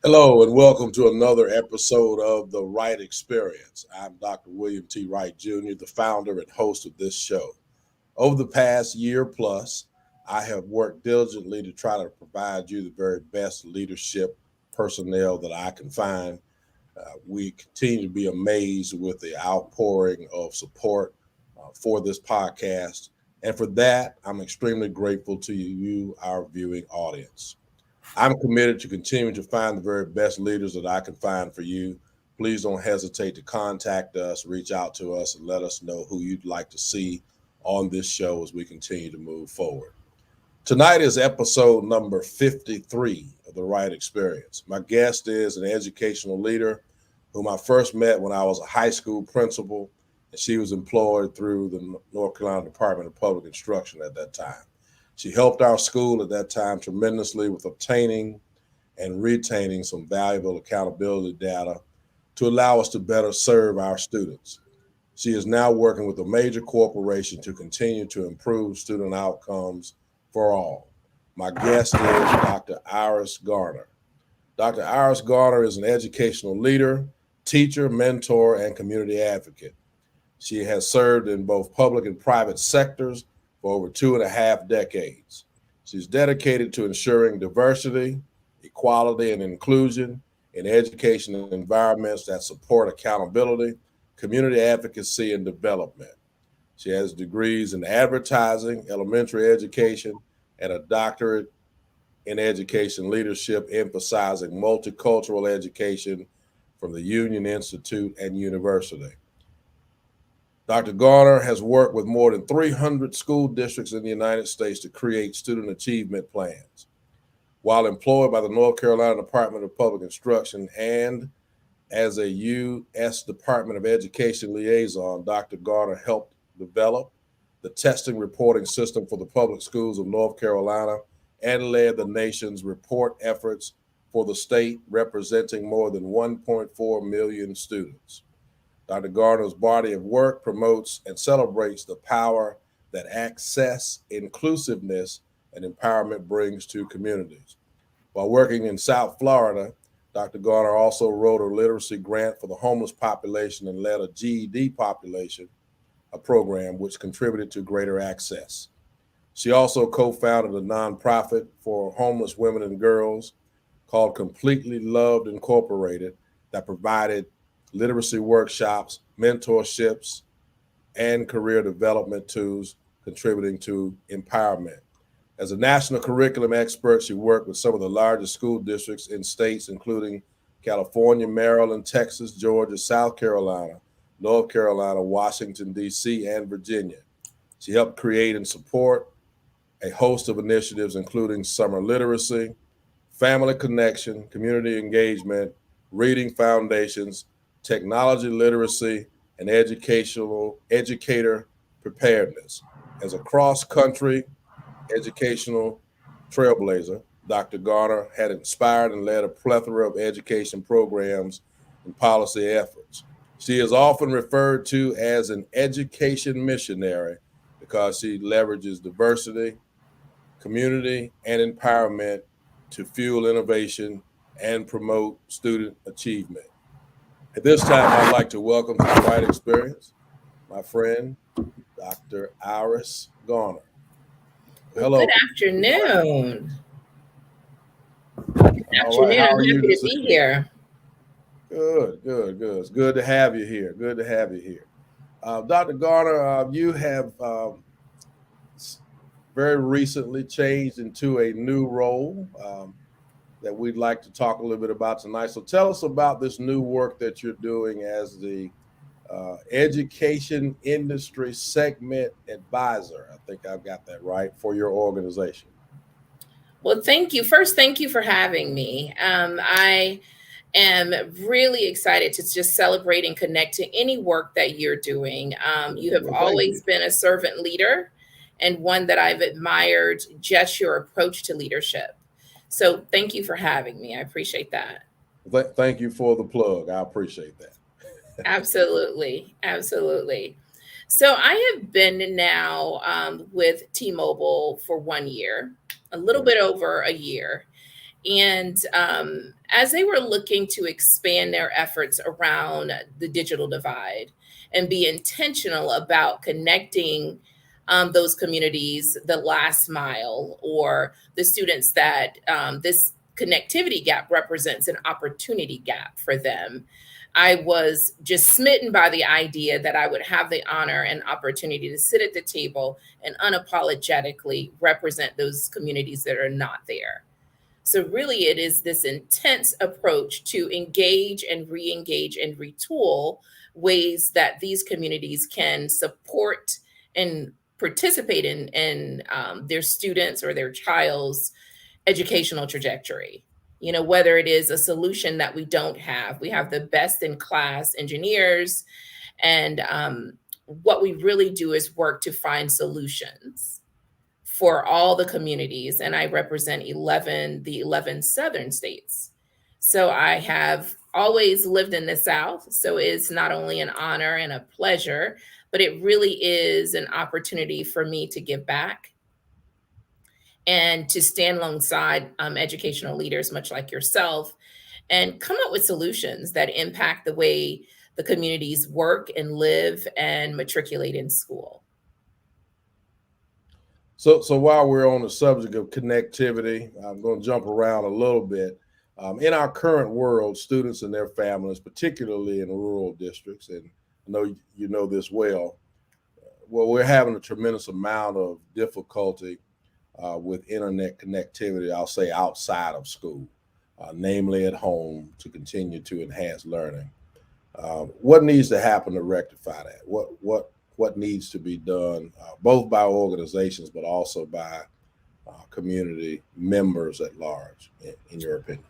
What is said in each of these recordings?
Hello and welcome to another episode of the Wright Experience. I'm Dr. William T. Wright Jr., the founder and host of this show. Over the past year plus, I have worked diligently to try to provide you the very best leadership personnel that I can find. We continue to be amazed with the outpouring of support for this podcast. And for that, I'm extremely grateful to you, our viewing audience. I'm committed to continuing to find the very best leaders that I can find for you. Please don't hesitate to contact us, reach out to us, and let us know who you'd like to see on this show as we continue to move forward. Tonight is episode number 53 of the Wright Experience. My guest is an educational leader whom I first met when I was a high school principal, and she was employed through the North Carolina Department of Public Instruction at that time. She helped our school at that time tremendously with obtaining and retaining some valuable accountability data to allow us to better serve our students. She is now working with a major corporation to continue to improve student outcomes for all. My guest is Dr. Iris Garner. Dr. Iris Garner is an educational leader, teacher, mentor, and community advocate. She has served in both public and private sectors for over 2.5 decades. She's dedicated to ensuring diversity, equality, and inclusion in education and environments that support accountability, community advocacy, and development. She has degrees in advertising, elementary education, and a doctorate in education leadership, emphasizing multicultural education from the Union Institute and University. Dr. Garner has worked with more than 300 school districts in the United States to create student achievement plans. While employed by the North Carolina Department of Public Instruction and as a U.S. Department of Education liaison, Dr. Garner helped develop the testing reporting system for the public schools of North Carolina and led the nation's report efforts for the state, representing more than 1.4 million students. Dr. Garner's body of work promotes and celebrates the power that access, inclusiveness, and empowerment brings to communities. While working in South Florida, Dr. Garner also wrote a literacy grant for the homeless population and led a GED population, a program which contributed to greater access. She also co-founded a nonprofit for homeless women and girls called Completely Loved Incorporated that provided literacy workshops, mentorships, and career development tools contributing to empowerment. As a national curriculum expert, she worked with some of the largest school districts in states including California, Maryland, Texas, Georgia, South Carolina, North Carolina, Washington, D.C., and Virginia. She helped create and support a host of initiatives including summer literacy, family connection, community engagement, reading foundations, technology literacy, and educator preparedness. As a cross-country educational trailblazer, Dr. Garner had inspired and led a plethora of education programs and policy efforts. She is often referred to as an education missionary because she leverages diversity, community, and empowerment to fuel innovation and promote student achievement. At this time, I'd like to welcome to the Wright Experience my friend, Dr. Iris Garner. Well, good afternoon. Good afternoon. I'm happy to be here. Good. It's good to have you here. Dr. Garner, you have very recently changed into a new role that we'd like to talk a little bit about tonight. So tell us about this new work that you're doing as the education industry segment advisor. I think I've got that right for your organization. Well, thank you. First, thank you for having me. I am really excited to just celebrate and connect to any work that you're doing. You have always been a servant leader and one that I've admired just your approach to leadership. So thank you for having me. I appreciate that. Thank you for the plug. I appreciate that. Absolutely. So I have been now with T-Mobile for 1 year, a little bit over a year. And as they were looking to expand their efforts around the digital divide and be intentional about connecting those communities, the last mile, or the students that this connectivity gap represents an opportunity gap for them, I was just smitten by the idea that I would have the honor and opportunity to sit at the table and unapologetically represent those communities that are not there. So, really, it is this intense approach to engage and re engage and retool ways that these communities can support and participate in their students or their child's educational trajectory. Whether it is a solution that we have the best in class engineers, and what we really do is work to find solutions for all the communities, and I represent the 11 southern states. So I have always lived in the South, so it's not only an honor and a pleasure, but it really is an opportunity for me to give back and to stand alongside educational leaders, much like yourself, and come up with solutions that impact the way the communities work and live and matriculate in school. So while we're on the subject of connectivity, I'm going to jump around a little bit. In our current world, students and their families, particularly in rural districts, and I know you know this well, we're having a tremendous amount of difficulty with internet connectivity, I'll say outside of school, namely at home, to continue to enhance learning. What needs to happen to rectify that? What needs to be done, both by organizations, but also by community members at large, in your opinion?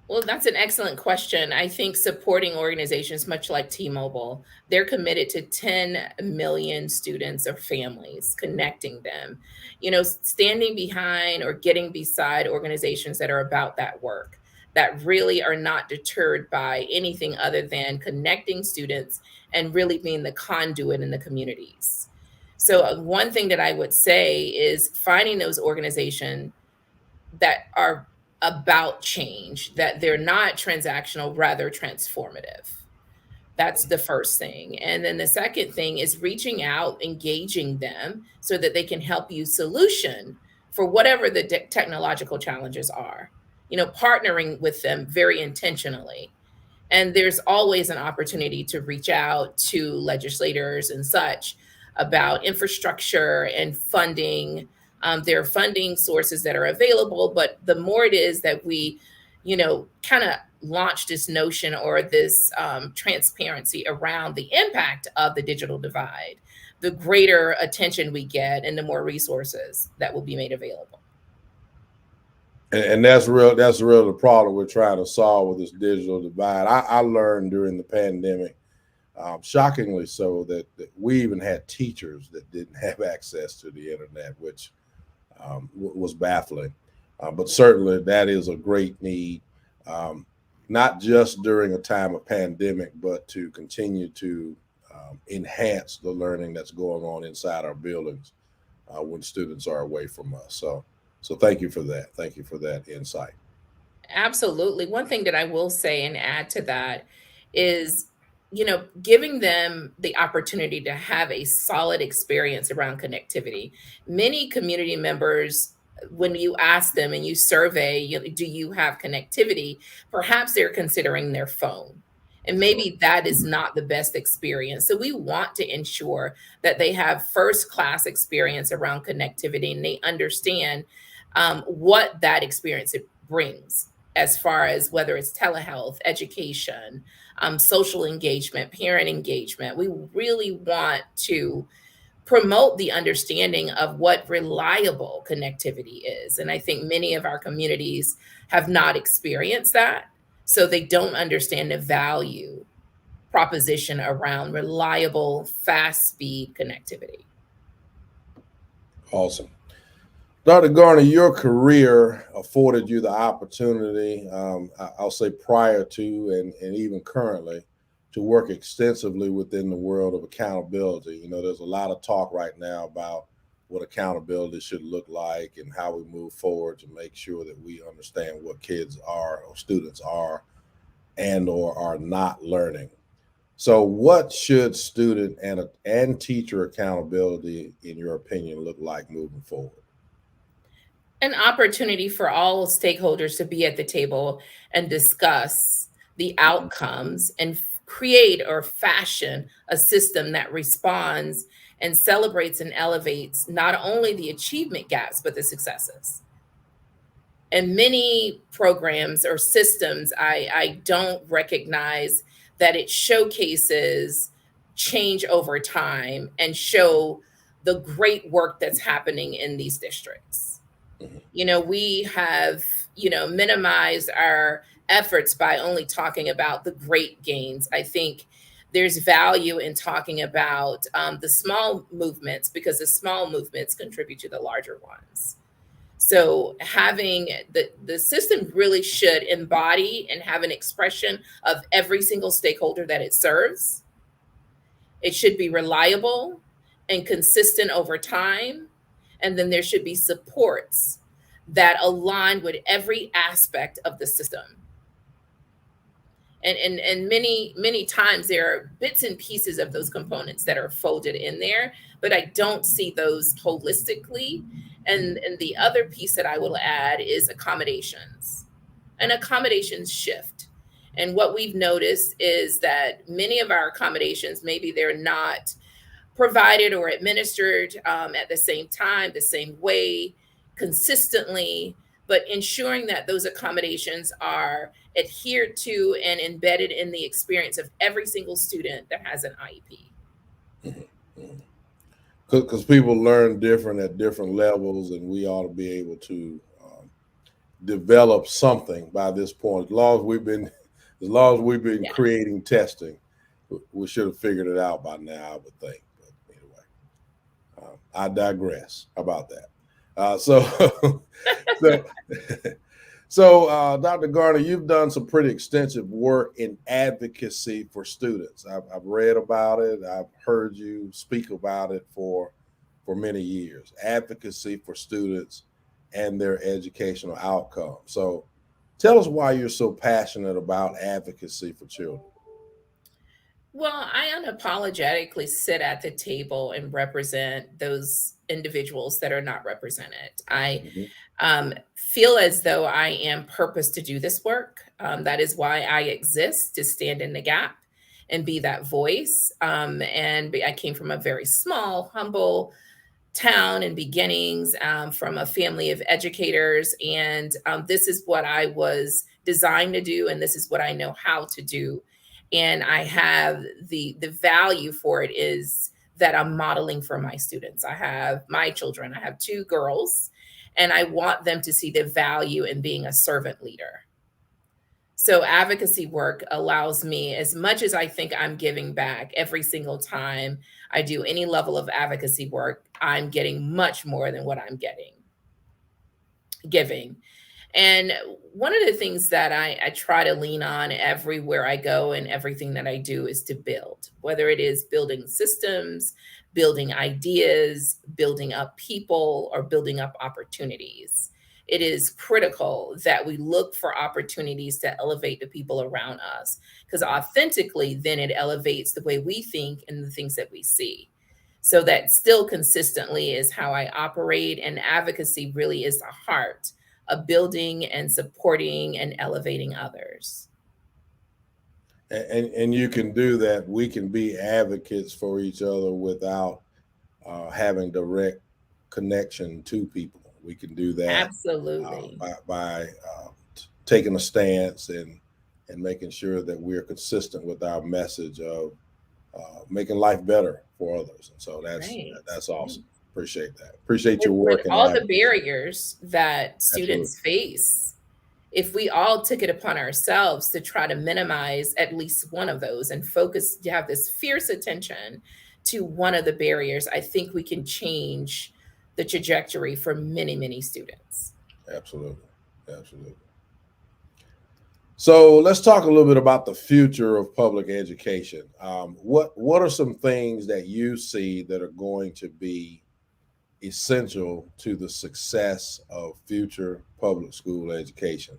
Well, that's an excellent question. I think supporting organizations much like T-Mobile, they're committed to 10 million students or families, connecting them, standing behind or getting beside organizations that are about that work, that really are not deterred by anything other than connecting students and really being the conduit in the communities. So, one thing that I would say is finding those organizations that are about change, that they're not transactional, rather transformative. That's the first thing. And then the second thing is reaching out, engaging them so that they can help you solution for whatever the technological challenges are. Partnering with them very intentionally. And there's always an opportunity to reach out to legislators and such about infrastructure and funding. There are funding sources that are available, but the more it is that we, kind of launch this notion or this transparency around the impact of the digital divide, the greater attention we get and the more resources that will be made available. And that's real. That's real the problem we're trying to solve with this digital divide. I learned during the pandemic, shockingly so, that we even had teachers that didn't have access to the internet, which was baffling. But certainly that is a great need, not just during a time of pandemic, but to continue to enhance the learning that's going on inside our buildings when students are away from us. So thank you for that. Thank you for that insight. Absolutely. One thing that I will say and add to that is, giving them the opportunity to have a solid experience around connectivity. Many community members, when you ask them and you survey, do you have connectivity? Perhaps they're considering their phone. And Sure. maybe that is not the best experience. So we want to ensure that they have first class experience around connectivity and they understand what that experience it brings, as far as whether it's telehealth, education, social engagement, parent engagement. We really want to promote the understanding of what reliable connectivity is. And I think many of our communities have not experienced that. So they don't understand the value proposition around reliable, fast speed connectivity. Awesome. Dr. Garner, your career afforded you the opportunity, I'll say prior to and even currently, to work extensively within the world of accountability. There's a lot of talk right now about what accountability should look like and how we move forward to make sure that we understand what kids are or students are and or are not learning. So what should student and teacher accountability, in your opinion, look like moving forward? An opportunity for all stakeholders to be at the table and discuss the Mhm. outcomes and create or fashion a system that responds and celebrates and elevates not only the achievement gaps, but the successes. And many programs or systems, I don't recognize that it showcases change over time and show the great work that's happening in these districts. Mhm. We have, minimized our efforts by only talking about the great gains. I think there's value in talking about the small movements because the small movements contribute to the larger ones. So having the system really should embody and have an expression of every single stakeholder that it serves. It should be reliable and consistent over time. And then there should be supports that align with every aspect of the system. And many times there are bits and pieces of those components that are folded in there, but I don't see those holistically. And the other piece that I will add is accommodations. An accommodations shift. And what we've noticed is that many of our accommodations, maybe they're not provided or administered at the same time, the same way, consistently, but ensuring that those accommodations are adhered to and embedded in the experience of every single student that has an IEP. Mhm. Mhm. Because people learn different at different levels, and we ought to be able to develop something by this point. As long as we've been Yeah, creating testing, we should have figured it out by now, I would think. But anyway, I digress. How about that? So, so, Dr. Garner, you've done some pretty extensive work in advocacy for students. I've read about it. I've heard you speak about it for many years. Advocacy for students and their educational outcomes. So, tell us why you're so passionate about advocacy for children. well, I unapologetically sit at the table and represent those individuals that are not represented. I Mhm. feel as though I am purposed to do this work. That is why I exist, to stand in the gap and be that voice. I came from a very small, humble town and beginnings, from a family of educators. And this is what I was designed to do, and this is what I know how to do. And I have the value for it is that I'm modeling for my students. I have my children, I have two girls, and I want them to see the value in being a servant leader. So advocacy work allows me, as much as I think I'm giving back every single time I do any level of advocacy work, I'm getting much more than what I'm giving. And one of the things that I try to lean on everywhere I go and everything that I do is to build, whether it is building systems, building ideas, building up people, or building up opportunities. It is critical that we look for opportunities to elevate the people around us because authentically, then it elevates the way we think and the things that we see. So that still consistently is how I operate, and advocacy really is the heart of building and supporting and elevating others. And you can do that. We can be advocates for each other without having direct connection to people. We can do that Absolutely. by taking a stance and making sure that we're consistent with our message of making life better for others. And so Right. that's Right. awesome. Appreciate that. Appreciate your With work in all the advocacy. barriers that Absolutely. students face, if we all took it upon ourselves to try to minimize at least one of those and focus to have this fierce attention to one of the barriers, I think we can change the trajectory for many, many students. Absolutely. Absolutely. So let's talk a little bit about the future of public education. What are some things that you see that are going to be essential to the success of future public school education?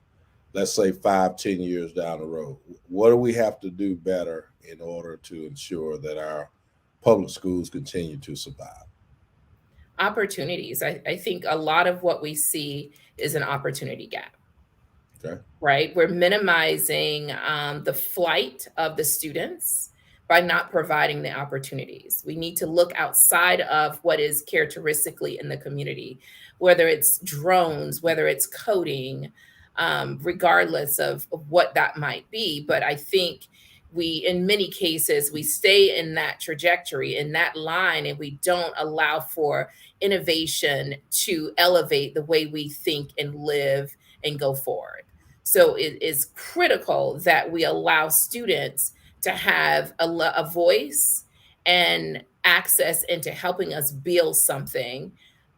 Let's say 5, 10 years down the road. What do we have to do better in order to ensure that our public schools continue to survive? Opportunities. I think a lot of what we see is an opportunity gap. Okay. Right? We're minimizing the flight of the students by not providing the opportunities. We need to look outside of what is characteristically in the community, whether it's drones, whether it's coding, regardless of what that might be. But I think we, in many cases, we stay in that trajectory, in that line, and we don't allow for innovation to elevate the way we think and live and go forward. So it is critical that we allow students to have a voice and access into helping us build something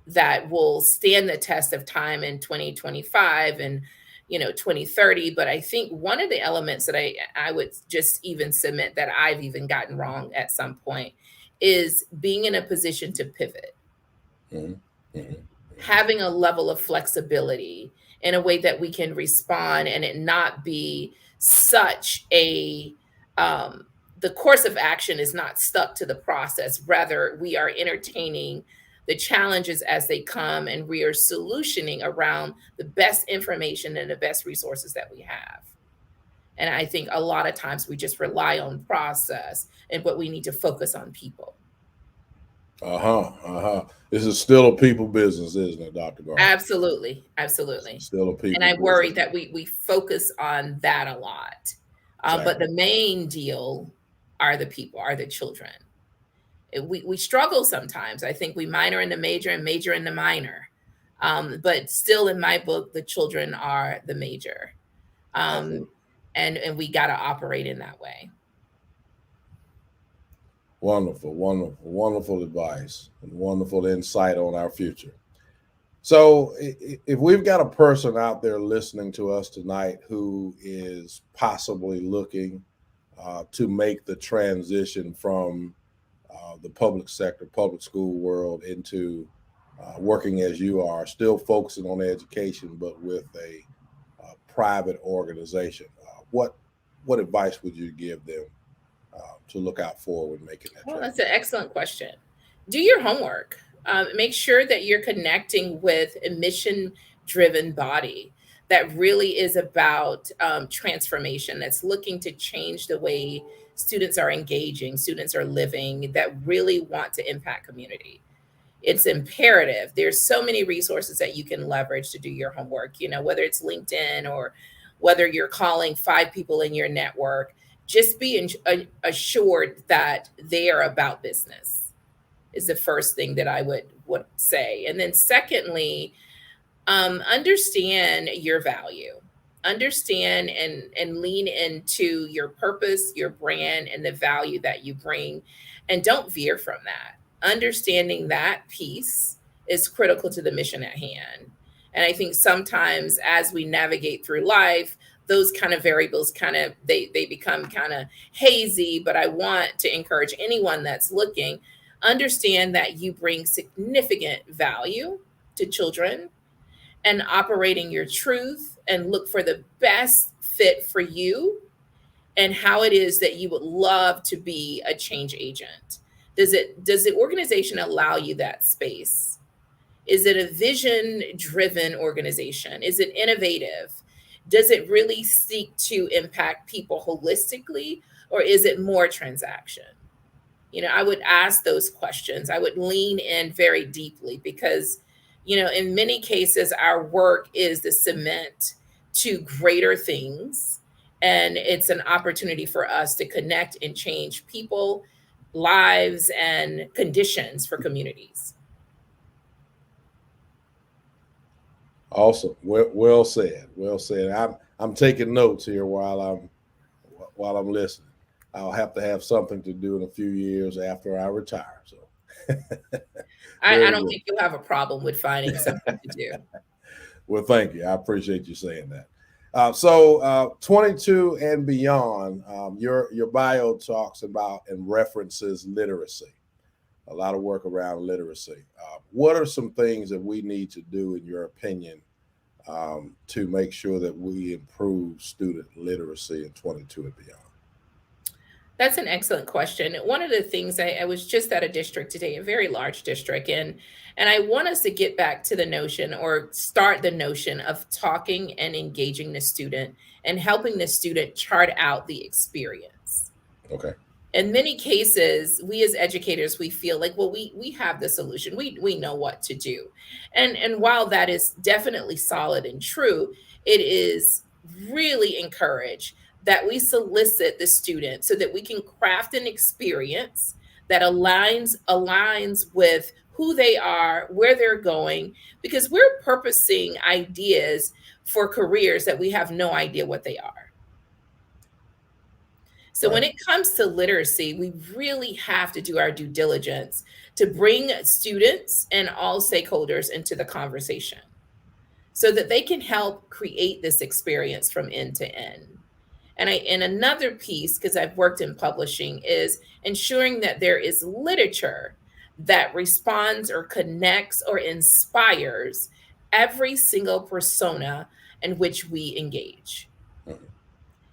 that will stand the test of time in 2025 and 2030. But I think one of the elements that I would just even submit that I've even gotten wrong at some point is being in a position to pivot, Mm-hmm. Mm-hmm. having a level of flexibility in a way that we can respond and it not be such a the course of action is not stuck to the process. Rather, we are entertaining the challenges as they come and we are solutioning around the best information and the best resources that we have. And I think a lot of times we just rely on process and but we need to focus on people. This is still a people business, isn't it, Dr. Garner? Absolutely, It's absolutely. still a And people I worry business. that we focus on that a lot. But Exactly. the main deal are the people, are the children. We struggle sometimes. I think we minor in the major and major in the minor. But still, in my book, the children are the major. Um, Absolutely. and we got to operate in that way. Wonderful, wonderful, wonderful advice and wonderful insight on our future. So, if we've got a person out there listening to us tonight who is possibly looking to make the transition from the public sector, public school world into working as you are, still focusing on education, but with a private organization, what advice would you give them to look out for when making that Well, transition? that's an excellent question. Do your homework. Make sure that you're connecting with a mission driven body that really is about transformation, that's looking to change the way students are engaging, students are living, that really want to impact community. It's imperative. There's so many resources that you can leverage to do your homework, whether it's LinkedIn or whether you're calling 5 people in your network, just be assured that they are about business is the first thing that I would say. And then secondly, understand your value, understand and lean into your purpose, your brand, and the value that you bring, and don't veer from that. Understanding that piece is critical to the mission at hand. And I think sometimes as we navigate through life, those kind of variables kind of they become kind of hazy. But I want to encourage anyone that's looking, understand that you bring significant value to children and operating your truth and look for the best fit for you and how it is that you would love to be a change agent. Does the organization allow you that space? Is it a vision driven organization? Is it innovative? Does it really seek to impact people holistically, or is it more transaction? I would ask those questions. I would lean in very deeply because, in many cases, our work is the cement to greater things. And it's an opportunity for us to connect and change people, lives, and conditions for communities. Awesome. Well said. Well said. I'm taking notes here while I'm listening. I'll have to have something to do in a few years after I retire. So I very don't good. think you'll have a problem with finding something to do. Well, thank you. I appreciate you saying that. So 22 and beyond, your bio talks about and references literacy. a lot of work around literacy. What are some things that we need to do, in your opinion, to make sure that we improve student literacy in 22 and beyond? That's an excellent question. One of the things I was just at a district today, a very large district, and I want us to get back to the notion or start the notion of talking and engaging the student and helping the student chart out the experience. Okay. In many cases, we as educators, we feel like, well, we have the solution, we know what to do. And while that is definitely solid and true, it is really encouraged that we solicit the student so that we can craft an experience that aligns with who they are, where they're going, because we're purposing ideas for careers that we have no idea what they are. So when Right. it comes to literacy, we really have to do our due diligence to bring students and all stakeholders into the conversation so that they can help create this experience from end to end. And another piece, because I've worked in publishing, is ensuring that there is literature that responds or connects or inspires every single persona in which we engage. Mhm.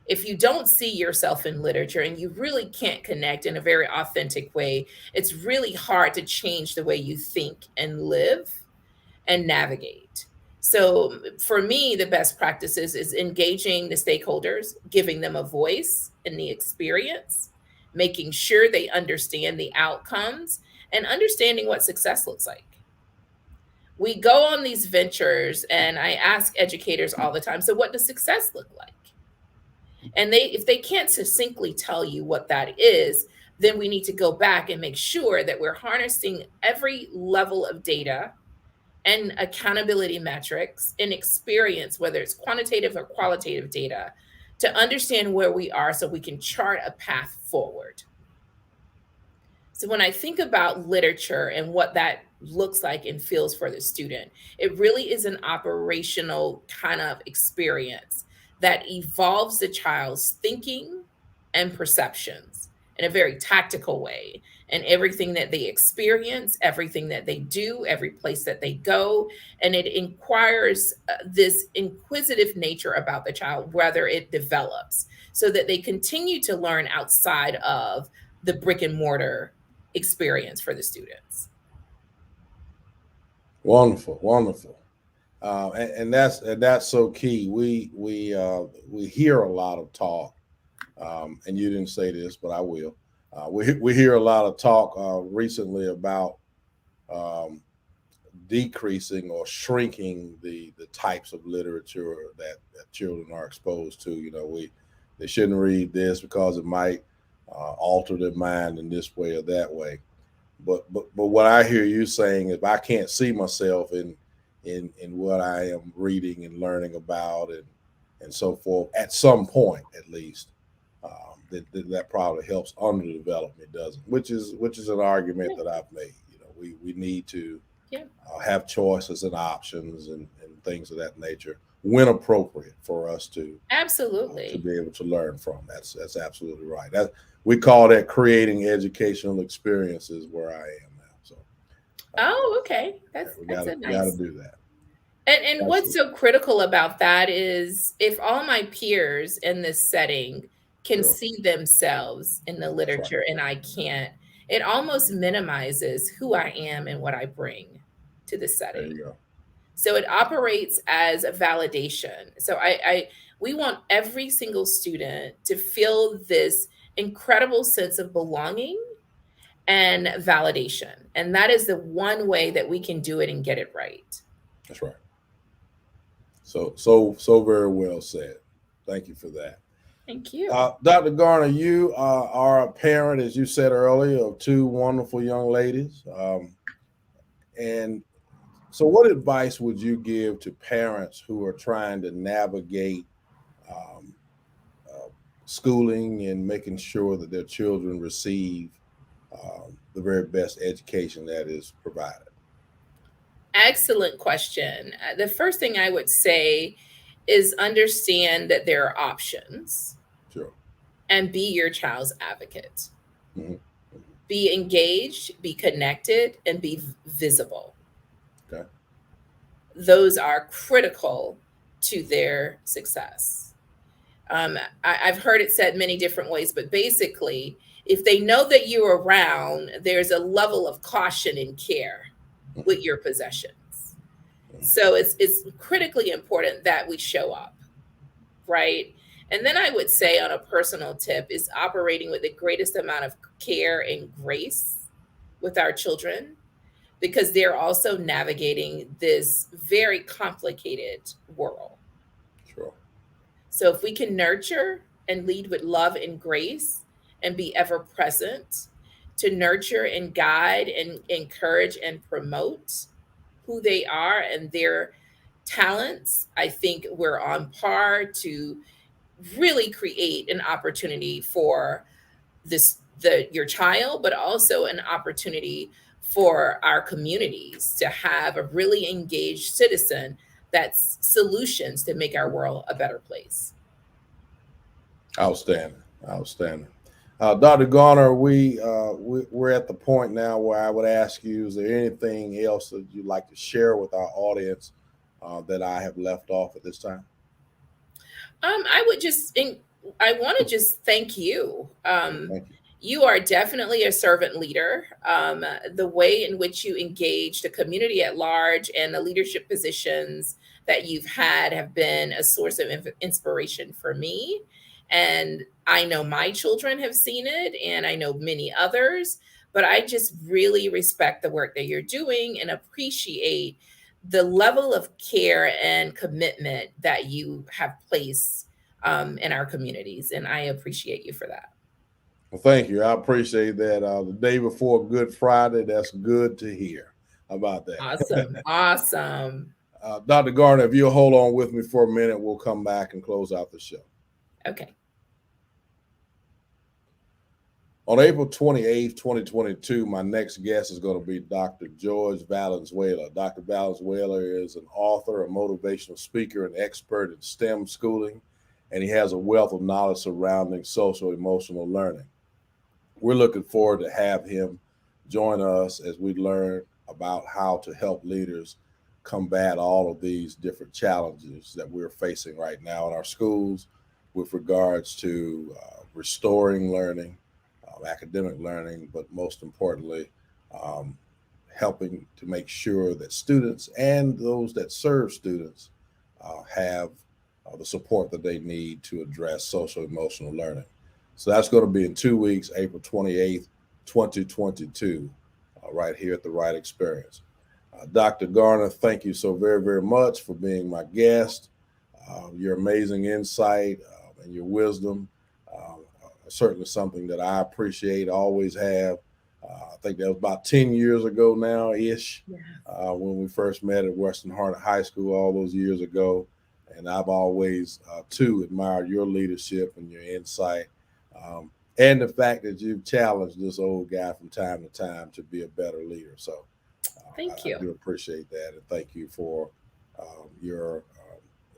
If you don't see yourself in literature and you really can't connect in a very authentic way, it's really hard to change the way you think and live and navigate. So for me, the best practices is engaging the stakeholders, giving them a voice in the experience, making sure they understand the outcomes, and understanding what success looks like. We go on these ventures, and I ask educators all the time, so what does success look like? And if they can't succinctly tell you what that is, then we need to go back and make sure that we're harnessing every level of data and accountability metrics and experience, whether it's quantitative or qualitative data, to understand where we are so we can chart a path forward. So when I think about literature and what that looks like and feels for the student, it really is an operational kind of experience that evolves the child's thinking and perceptions in a very tactical way. And everything that they experience, everything that they do, every place that they go, and it inquires this inquisitive nature about the child, whether it develops, so that they continue to learn outside of the brick and mortar experience for the students. Wonderful, wonderful. And that's so key. We hear a lot of talk, and you didn't say this, but I will. We hear a lot of talk recently about um, decreasing or shrinking the types of literature that children are exposed to. They shouldn't read this because it might alter their mind in this way or that way. But what I hear you saying, if I can't see myself in what I am reading and learning about and so forth at some point at least, that probably helps underdevelopment, doesn't? Which is an argument Yeah, that I've made. We need to yeah, have choices and options and things of that nature when appropriate for us to absolutely. be able to learn from. That's absolutely right. That we call that creating educational experiences where I am now. So Oh, okay. yeah, That's we that's gotta a gotta nice. do that. And what's Absolutely. so critical about that is if all my peers in this setting can Sure. see themselves in the That's right. literature and I can't, it almost minimizes who I am and what I bring to the There setting. you go. So it operates as a validation. So I we want every single student to feel this incredible sense of belonging and validation. And that is the one way that we can do it and get it right. That's right. So very well said. Thank you for that. Thank you. Dr. Garner, you are a parent, as you said earlier, of two wonderful young ladies. And so, what advice would you give to parents who are trying to navigate um, uh, schooling and making sure that their children receive the very best education that is provided? Excellent question. The first thing I would say is understand that there are options Sure. and be your child's advocate. Mhm. be engaged, be connected, and be visible. Okay. Those are critical to their success. I've heard it said many different ways, but basically, if they know that you're around, there's a level of caution and care with your possessions. So it's critically important that we show up, right? And then I would say, on a personal tip, is operating with the greatest amount of care and grace with our children, because they're also navigating this very complicated world. Sure. So if we can nurture and lead with love and grace and be ever present to nurture and guide and encourage and promote who they are and their talents, I think we're on par to really create an opportunity for your child, but also an opportunity for our communities to have a really engaged citizen that's solutions to make our world a better place. Outstanding. Outstanding. Dr. Garner, we're at the point now where I would ask you, is there anything else that you'd like to share with our audience that I have left off at this time? I would I want to just thank you. Thank you. You are definitely a servant leader. The way in which you engage the community at large and the leadership positions that you've had have been a source of inspiration for me. And I know my children have seen it, and I know many others. But I just really respect the work that you're doing and appreciate the level of care and commitment that you have placed in our communities. And I appreciate you for that. Well, thank you. I appreciate that. The day before Good Friday, that's good to hear about that. Awesome. Awesome. Dr. Garner, if you'll hold on with me for a minute, we'll come back and close out the show. Okay. On April 28th, 2022, my next guest is going to be Dr. George Valenzuela. Dr. Valenzuela is an author, a motivational speaker, and expert in STEM schooling, and he has a wealth of knowledge surrounding social emotional learning. We're looking forward to have him join us as we learn about how to help leaders combat all of these different challenges that we're facing right now in our schools with regards to restoring learning, academic learning, but most importantly, helping to make sure that students and those that serve students have the support that they need to address social emotional learning. So that's going to be in 2 weeks, April 28th, 2022, right here at the Wright Experience. Dr. Garner, thank you so very, very much for being my guest. Your amazing insight and your wisdom, certainly something that I appreciate, always have. I think that was about 10 years ago now-ish, Yes. When we first met at Western Harnett High School all those years ago. And I've always, too, admired your leadership and your insight, and the fact that you've challenged this old guy from time to time to be a better leader. So Thank I you. do appreciate that. And thank you for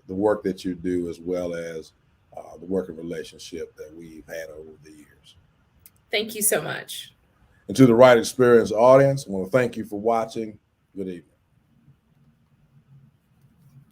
the work that you do, as well as the working relationship that we've had over the years. Thank you so much. And to the Wright Experience audience, I want to thank you for watching. Good evening.